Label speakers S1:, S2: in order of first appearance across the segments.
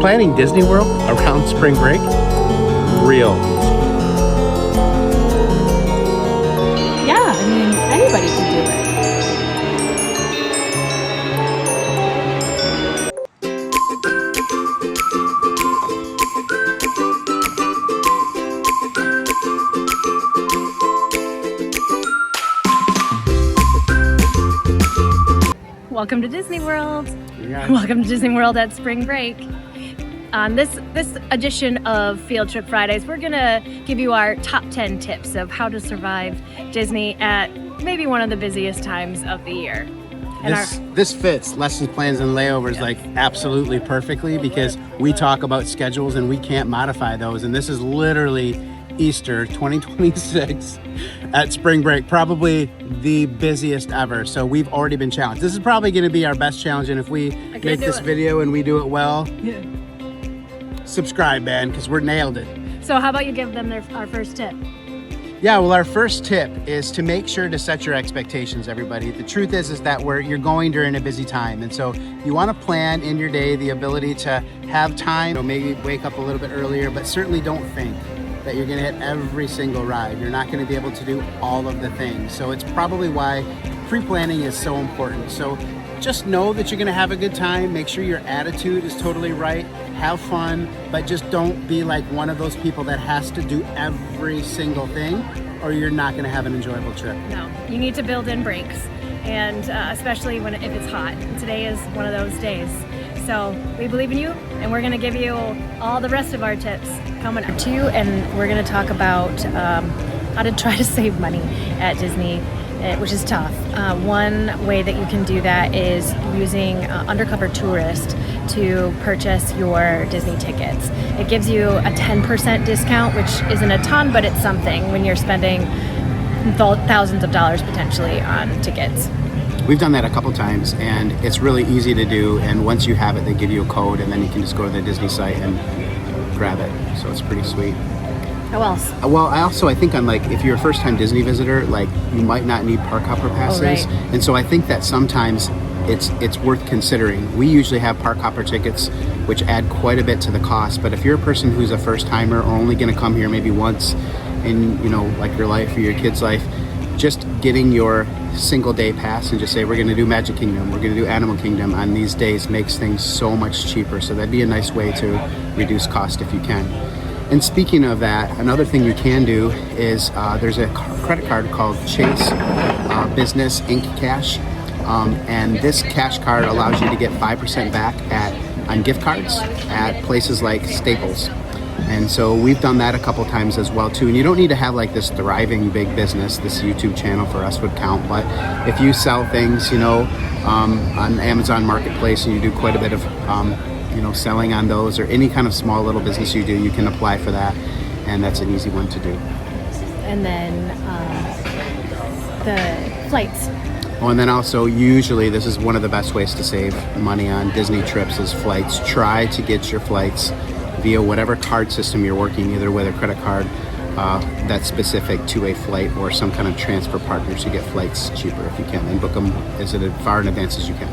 S1: planning Disney World around spring break, real easy.
S2: Yeah, I mean, anybody can do it. Welcome to Disney World.
S1: Yeah.
S2: Welcome to Disney World at spring break. On this edition of Field Trip Fridays, we're gonna give you our top 10 tips of how to survive Disney at maybe one of the busiest times of the year. And
S1: This fits lessons, plans, and layovers like absolutely perfectly, because we talk about schedules and we can't modify those. And this is literally Easter 2026 at spring break, probably the busiest ever. So we've already been challenged. This is probably going to be our best challenge, and if we make this video and we do it well, subscribe, man, because we're nailed it.
S2: So how about you give them our first tip?
S1: Yeah, well, our first tip is to make sure to set your expectations, everybody. The truth is that you're going during a busy time, and so you want to plan in your day the ability to have time, maybe wake up a little bit earlier, but certainly don't think that you're going to hit every single ride. You're not going to be able to do all of the things. So it's probably why pre-planning is so important. So just know that you're going to have a good time. Make sure your attitude is totally right. Have fun, but just don't be like one of those people that has to do every single thing, or you're not going to have an enjoyable trip.
S2: No, you need to build in breaks, and especially if it's hot. Today is one of those days. So we believe in you, and we're going to give you all the rest of our tips coming up to you, and we're going to talk about how to try to save money at Disney, which is tough. One way that you can do that is using Undercover Tourist to purchase your Disney tickets. It gives you a 10% discount, which isn't a ton, but it's something when you're spending thousands of dollars potentially on tickets.
S1: We've done that a couple times, and it's really easy to do, and once you have it, they give you a code, and then you can just go to the Disney site and grab it. So it's pretty sweet.
S2: How else?
S1: Well, I think on, like, if you're a first-time Disney visitor, like, you might not need park hopper passes.
S2: Oh, right.
S1: And so I think that sometimes it's worth considering. We usually have park hopper tickets, which add quite a bit to the cost, but if you're a person who's a first-timer or only going to come here maybe once in, like your life or your kid's life, just getting your single day pass and just say, we're going to do Magic Kingdom, we're going to do Animal Kingdom on these days, makes things so much cheaper. So that'd be a nice way to reduce cost if you can. And speaking of that, another thing you can do is there's a credit card called Chase Business Ink Cash, and this cash card allows you to get 5% back on gift cards at places like Staples. And so we've done that a couple times as well too. And you don't need to have like this thriving big business. This YouTube channel for us would count, but if you sell things, on Amazon Marketplace, and you do quite a bit of selling on those, or any kind of small little business you do, you can apply for that, and that's an easy one to do.
S2: And then the flights.
S1: Oh, and then also, usually this is one of the best ways to save money on Disney trips is flights. Try to get your flights via whatever card system you're working, either with a credit card that's specific to a flight or some kind of transfer partner, to get flights cheaper if you can, and book them as far in advance as you can.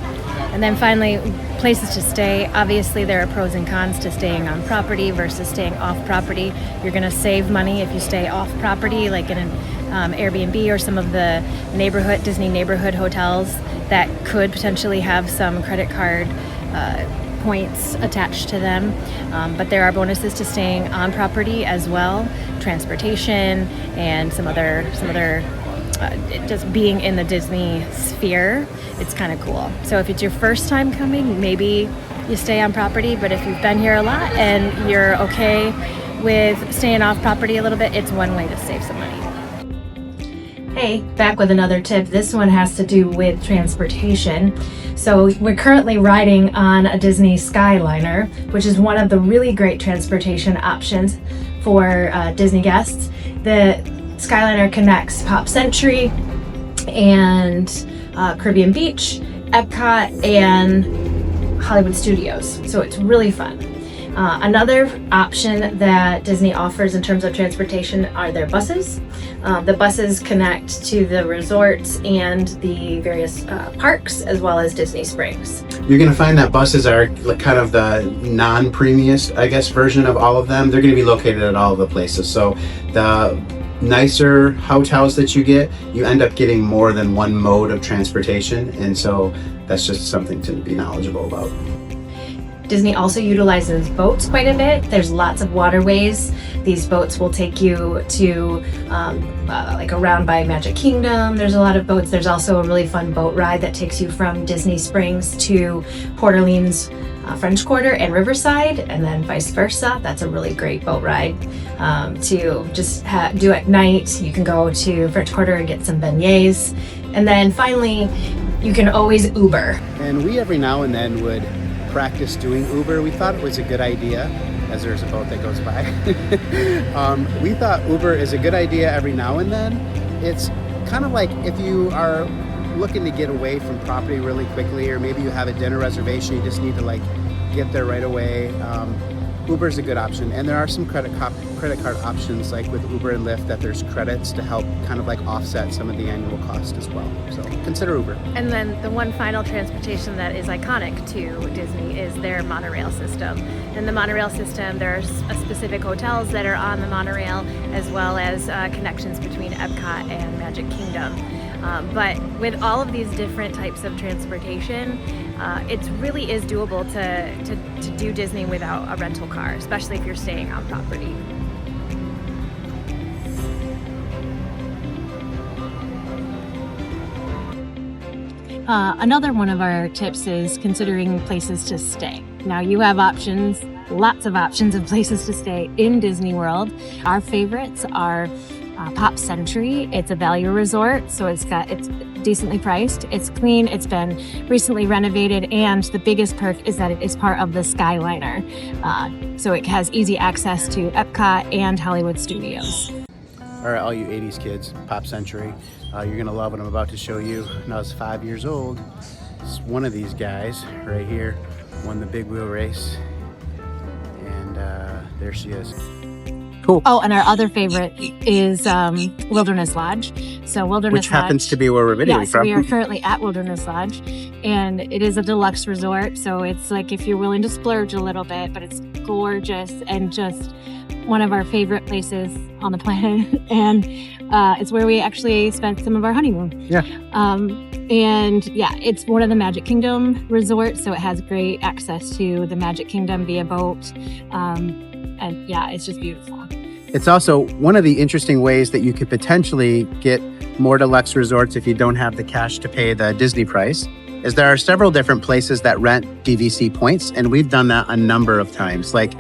S2: And then finally, places to stay. Obviously, there are pros and cons to staying on property versus staying off property. You're going to save money if you stay off property, like in an Airbnb or some of the Disney neighborhood hotels that could potentially have some credit card points attached to them. But there are bonuses to staying on property as well, transportation and some other just being in the Disney sphere. It's kind of cool. So if it's your first time coming, maybe you stay on property, but if you've been here a lot and you're okay with staying off property a little bit, it's one way to save some money. Hey, back with another tip. This one has to do with transportation. So we're currently riding on a Disney Skyliner, which is one of the really great transportation options for Disney guests. The Skyliner connects Pop Century and Caribbean Beach, Epcot, and Hollywood Studios. So it's really fun. Another option that Disney offers in terms of transportation are their buses. The buses connect to the resorts and the various parks, as well as Disney Springs.
S1: You're going to find that buses are kind of the non-premium, I guess, version of all of them. They're going to be located at all of the places. So the nicer hotels that you get, you end up getting more than one mode of transportation. And so that's just something to be knowledgeable about.
S2: Disney also utilizes boats quite a bit. There's lots of waterways. These boats will take you to like around by Magic Kingdom. There's a lot of boats. There's also a really fun boat ride that takes you from Disney Springs to Port Orleans, French Quarter and Riverside, and then vice versa. That's a really great boat ride to just do at night. You can go to French Quarter and get some beignets. And then finally, you can always Uber.
S1: And we every now and then would practice doing Uber. We thought it was a good idea, as there's a boat that goes by. We thought Uber is a good idea every now and then. It's kind of like if you are looking to get away from property really quickly, or maybe you have a dinner reservation, you just need to like get there right away. Uber is a good option, and there are some credit card options like with Uber and Lyft that there's credits to help kind of like offset some of the annual cost as well. So consider Uber.
S2: And then the one final transportation that is iconic to Disney is their monorail system. In the monorail system, there's specific hotels that are on the monorail, as well as connections between Epcot and Magic Kingdom. But with all of these different types of transportation, it really is doable to do Disney without a rental car, especially if you're staying on property. Another one of our tips is considering places to stay. Now you have options, lots of options of places to stay in Disney World. Our favorites are Pop Century. It's a value resort, so it's decently priced. It's clean. It's been recently renovated, and the biggest perk is that it is part of the Skyliner. So it has easy access to Epcot and Hollywood Studios.
S1: All right, all you 80s kids, Pop Century, you're gonna love what I'm about to show you. When I was 5 years old, one of these guys right here won the big wheel race, and there she is. Cool.
S2: Oh, and our other favorite is Wilderness Lodge. So Wilderness
S1: Which happens to be where we're videoing
S2: yes,
S1: from.
S2: we are currently at Wilderness Lodge, and it is a deluxe resort. So it's like if you're willing to splurge a little bit, but it's gorgeous and just one of our favorite places on the planet. And it's where we actually spent some of our honeymoon.
S1: Yeah.
S2: And yeah, it's one of the Magic Kingdom resorts, so it has great access to the Magic Kingdom via boat. And yeah, it's just beautiful.
S1: It's also one of the interesting ways that you could potentially get more deluxe resorts if you don't have the cash to pay the Disney price, is there are several different places that rent DVC points, and we've done that a number of times, like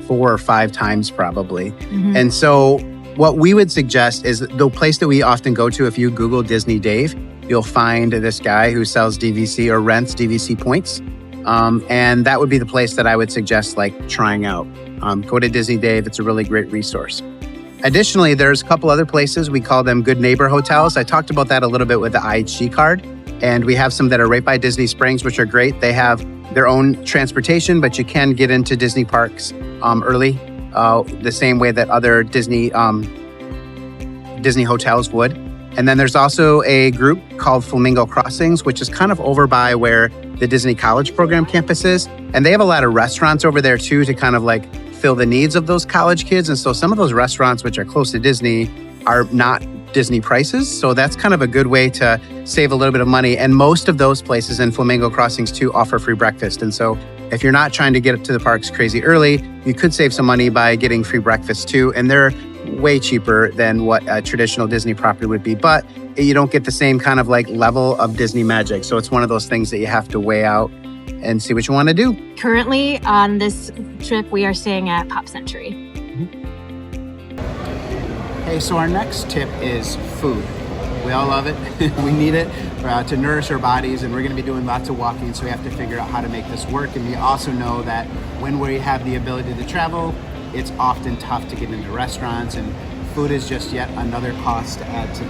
S1: 4 or 5 times probably.
S2: Mm-hmm.
S1: And so what we would suggest is the place that we often go to, if you Google Disney Dave, you'll find this guy who sells DVC or rents DVC points. And that would be the place that I would suggest like trying out. Go to Disney Dave. It's a really great resource. Additionally, there's a couple other places. We call them Good Neighbor Hotels. I talked about that a little bit with the IHG card. And we have some that are right by Disney Springs, which are great. They have their own transportation, but you can get into Disney parks early, the same way that other Disney hotels would. And then there's also a group called Flamingo Crossings, which is kind of over by where the Disney College Program campus is. And they have a lot of restaurants over there too to kind of like fill the needs of those college kids. And so some of those restaurants, which are close to Disney, are not Disney prices. So that's kind of a good way to save a little bit of money. And most of those places in Flamingo Crossings too offer free breakfast. And so if you're not trying to get up to the parks crazy early, you could save some money by getting free breakfast too. And they're way cheaper than what a traditional Disney property would be, but you don't get the same kind of like level of Disney magic. So it's one of those things that you have to weigh out and see what you want to do.
S2: Currently on this trip, we are staying at Pop Century.
S1: Okay, so our next tip is food. We all love it. We need it to nourish our bodies, and we're going to be doing lots of walking, so we have to figure out how to make this work. And we also know that when we have the ability to travel, it's often tough to get into restaurants, and food is just yet another cost to add to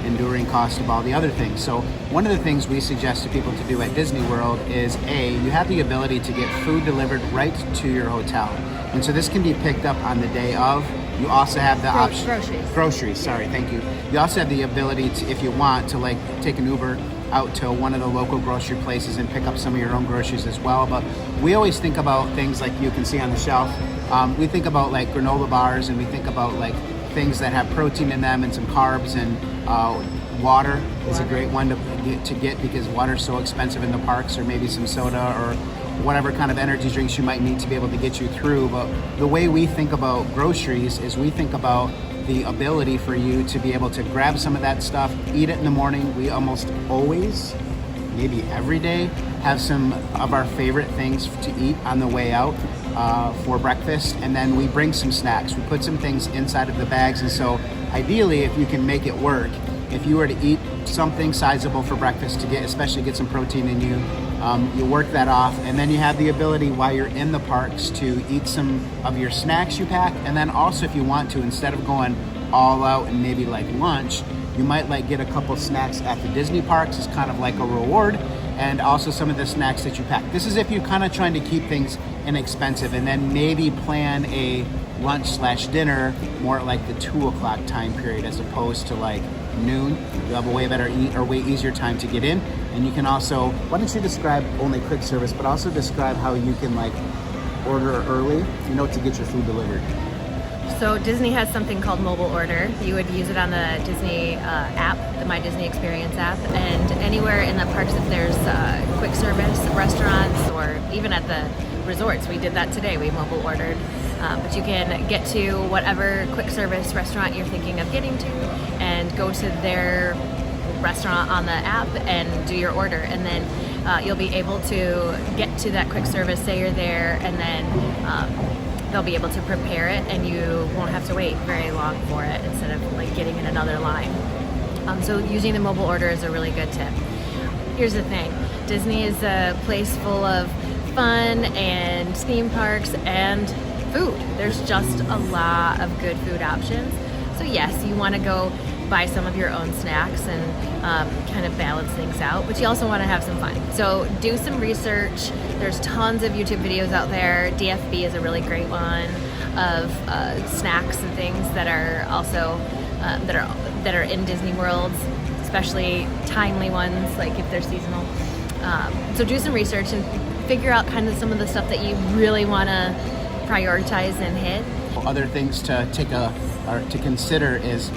S1: enduring cost of all the other things. So one of the things we suggest to people to do at Disney World is you have the ability to get food delivered right to your hotel. And so this can be picked up on the day of. You also have the option. Groceries, sorry, thank you. You also have the ability to, if you want, to like take an Uber out to one of the local grocery places and pick up some of your own groceries as well. But we always think about things like you can see on the shelf. We think about like granola bars, and we think about like things that have protein in them and some carbs, and water is a great one to get because water is so expensive in the parks, or maybe some soda or whatever kind of energy drinks you might need to be able to get you through. But the way we think about groceries is we think about the ability for you to be able to grab some of that stuff, eat it in the morning. We almost always, maybe every day, have some of our favorite things to eat on the way out for breakfast, and then we bring some snacks. We put some things inside of the bags, and so ideally, if you can make it work, if you were to eat something sizable for breakfast to especially get some protein in you, you work that off, and then you have the ability while you're in the parks to eat some of your snacks you pack, and then also if you want to, instead of going all out and maybe like lunch, you might like get a couple snacks at the Disney parks as kind of like a reward, and also some of the snacks that you pack. This is if you're kind of trying to keep things inexpensive, and then maybe plan a lunch/dinner more at like the 2 o'clock time period as opposed to like noon. You'll have a way better way easier time to get in. And you can also, why don't you describe only quick service, but also describe how you can like order early, to get your food delivered.
S2: So Disney has something called mobile order. You would use it on the Disney app, the My Disney Experience app, and anywhere in the parks if there's quick service restaurants, or even at the resorts. We did that today. We mobile ordered. But you can get to whatever quick service restaurant you're thinking of getting to and go to their restaurant on the app and do your order, and then you'll be able to get to that quick service, say you're there, and then they'll be able to prepare it, and you won't have to wait very long for it instead of like getting in another line. So using the mobile order is a really good tip. Here's the thing, Disney is a place full of fun and theme parks and food. There's just a lot of good food options. So yes, you want to go buy some of your own snacks and kind of balance things out, but you also want to have some fun. So do some research. There's tons of YouTube videos out there. DFB is a really great one of snacks and things that are also that are in Disney Worlds, especially timely ones, like if they're seasonal. So do some research and figure out kind of some of the stuff that you really want to prioritize and hit.
S1: Other things to to consider is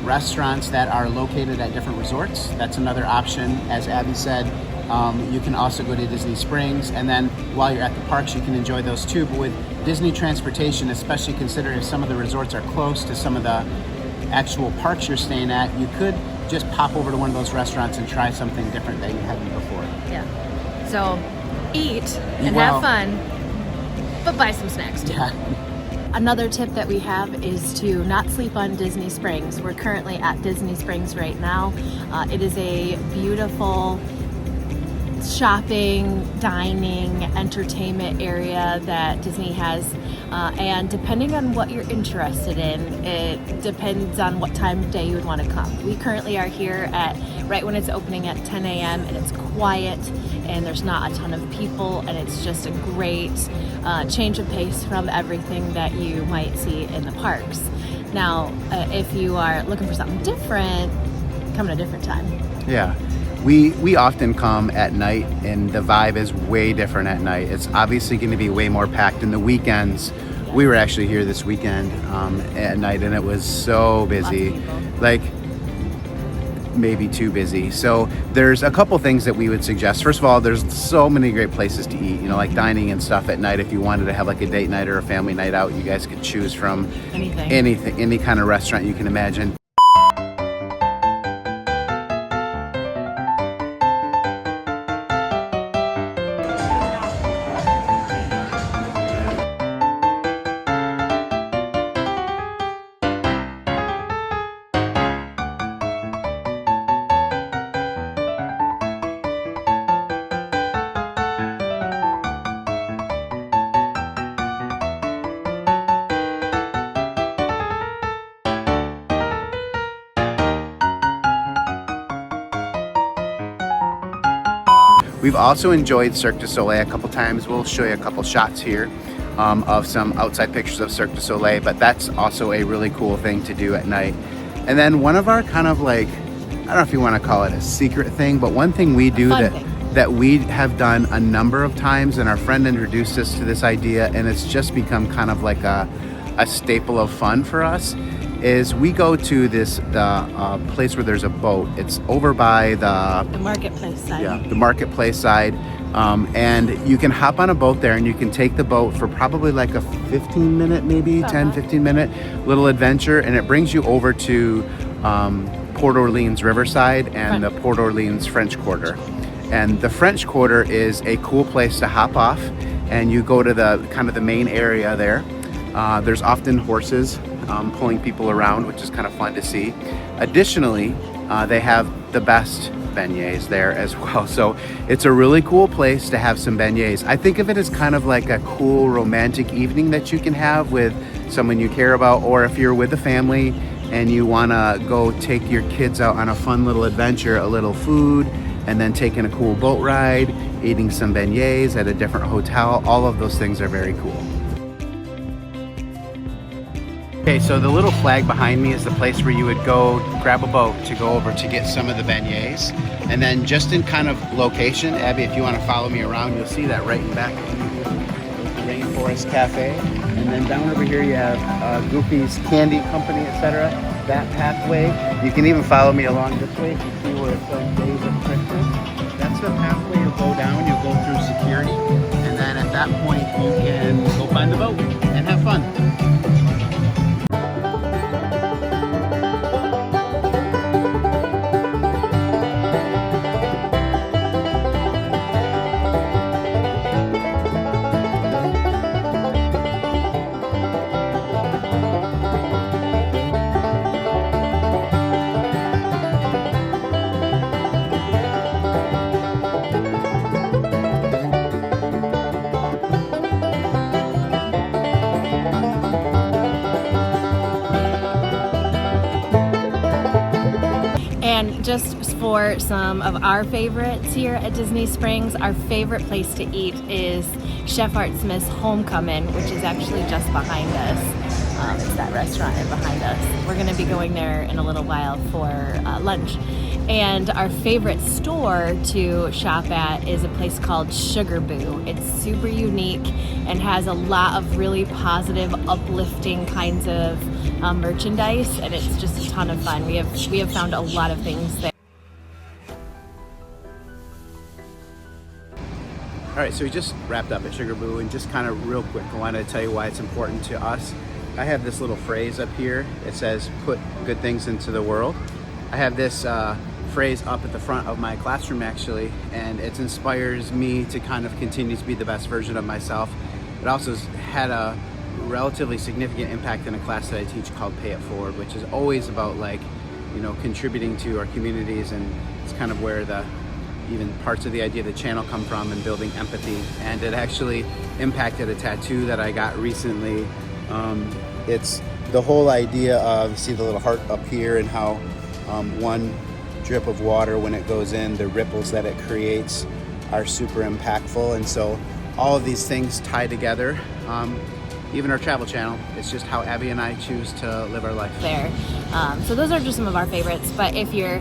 S1: restaurants that are located at different resorts. That's another option. As Abby said, you can also go to Disney Springs, and then while you're at the parks, you can enjoy those too. But with Disney transportation, especially considering if some of the resorts are close to some of the actual parks you're staying at, you could just pop over to one of those restaurants and try something different that you haven't before.
S2: Yeah. So eat and have fun, but buy some snacks too.
S1: Yeah.
S2: Another tip that we have is to not sleep on Disney Springs. We're currently at Disney Springs right now. It is a beautiful shopping, dining, entertainment area that Disney has. And depending on what you're interested in, it depends on what time of day you would want to come. We currently are here at right when it's opening at 10 a.m. and it's quiet and there's not a ton of people, and it's just a great change of pace from everything that you might see in the parks. Now, if you are looking for something different, come at a different time.
S1: Yeah. We often come at night, and the vibe is way different at night. It's obviously going to be way more packed in the weekends. We were actually here this weekend at night, and it was so busy, like maybe too busy. So there's a couple things that we would suggest. First of all, there's so many great places to eat, like dining and stuff at night. If you wanted to have like a date night or a family night out, you guys could choose from anything, any kind of restaurant you can imagine. We've also enjoyed Cirque du Soleil a couple times. We'll show you a couple shots here of some outside pictures of Cirque du Soleil, but that's also a really cool thing to do at night. And then one of our kind of like, I don't know if you want to call it a secret thing, but one thing we do that we have done a number of times, and our friend introduced us to this idea, and it's just become kind of like a staple of fun for us, is we go to this place where there's a boat. It's over by the
S2: marketplace side.
S1: Yeah, the marketplace side. And you can hop on a boat there and you can take the boat for probably like a 15-minute, maybe 10, 15-minute little adventure. And it brings you over to Port Orleans Riverside and the Port Orleans French Quarter. And the French Quarter is a cool place to hop off, and you go to the kind of the main area there. There's often horses pulling people around, which is kind of fun to see. Additionally, they have the best beignets there as well. So it's a really cool place to have some beignets. I think of it as kind of like a cool romantic evening that you can have with someone you care about, or if you're with a family and you want to go take your kids out on a fun little adventure, a little food, and then taking a cool boat ride, eating some beignets at a different hotel. All of those things are very cool. Okay, so the little flag behind me is the place where you would go grab a boat to go over to get some of the beignets. And then just in kind of location, Abby, if you want to follow me around, you'll see that right in back of the Rainforest Cafe. And then down over here you have Goofy's Candy Company, etc. That pathway. You can even follow me along this way. You can see where it says Days of Christmas. That's the pathway you'll go down. You'll go through security. And then at that point you can go find the boat and have fun.
S2: And just for some of our favorites here at Disney Springs, our favorite place to eat is Chef Art Smith's Homecoming, which is actually just behind us. It's that restaurant behind us. We're going to be going there in a little while for lunch. And our favorite store to shop at is a place called Sugar Boo. It's super unique and has a lot of really positive, uplifting kinds of merchandise, and it's just a ton of fun. We have found a lot of things there.
S1: All right, so we just wrapped up at Sugar Boo, and just kind of real quick, I wanted to tell you why it's important to us. I have this little phrase up here. It says, "Put good things into the world." I have this phrase up at the front of my classroom actually, and it inspires me to kind of continue to be the best version of myself. It also had a relatively significant impact in a class that I teach called Pay It Forward, which is always about, like, you know, contributing to our communities, and it's kind of where the even parts of the idea of the channel come from, and building empathy. And it actually impacted a tattoo that I got recently. It's the whole idea of, see the little heart up here, and how one drip of water, when it goes in, the ripples that it creates are super impactful. And so all of these things tie together. Even our travel channel, it's just how Abby and I choose to live our life.
S2: There. So those are just some of our favorites, but if you're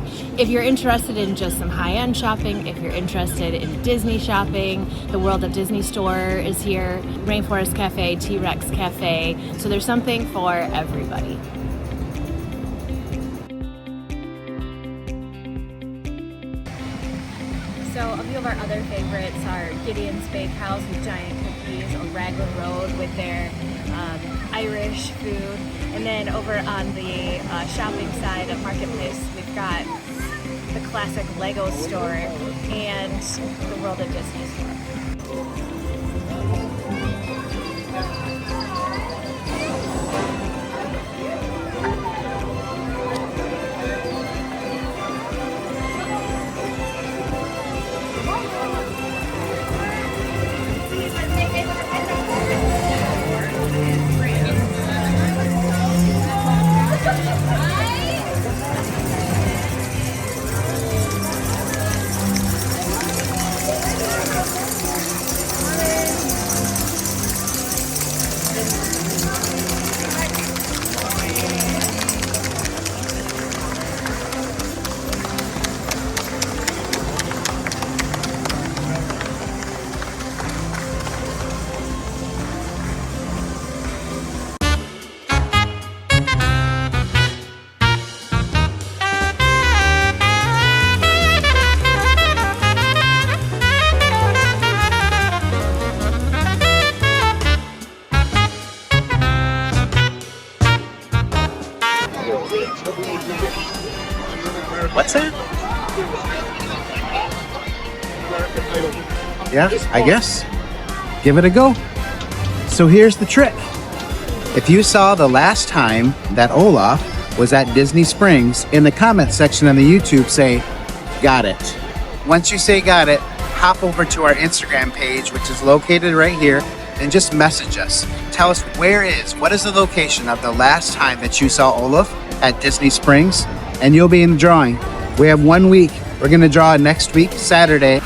S2: interested in just some high-end shopping, if you're interested in Disney shopping, the World of Disney store is here, Rainforest Cafe, T-Rex Cafe, so there's something for everybody. So a few of our other favorites are Gideon's Bakehouse with giant cookies, or Raglan Road with their Irish food. And then over on the shopping side of Marketplace, we've got the classic Lego store and the World of Disney store.
S1: Yeah, I guess. Give it a go. So here's the trick. If you saw the last time that Olaf was at Disney Springs, in the comment section on the YouTube, say, got it. Once you say got it, hop over to our Instagram page, which is located right here, and just message us. Tell us what is the location of the last time that you saw Olaf at Disney Springs, and you'll be in the drawing. We have 1 week. We're gonna draw next week, Saturday.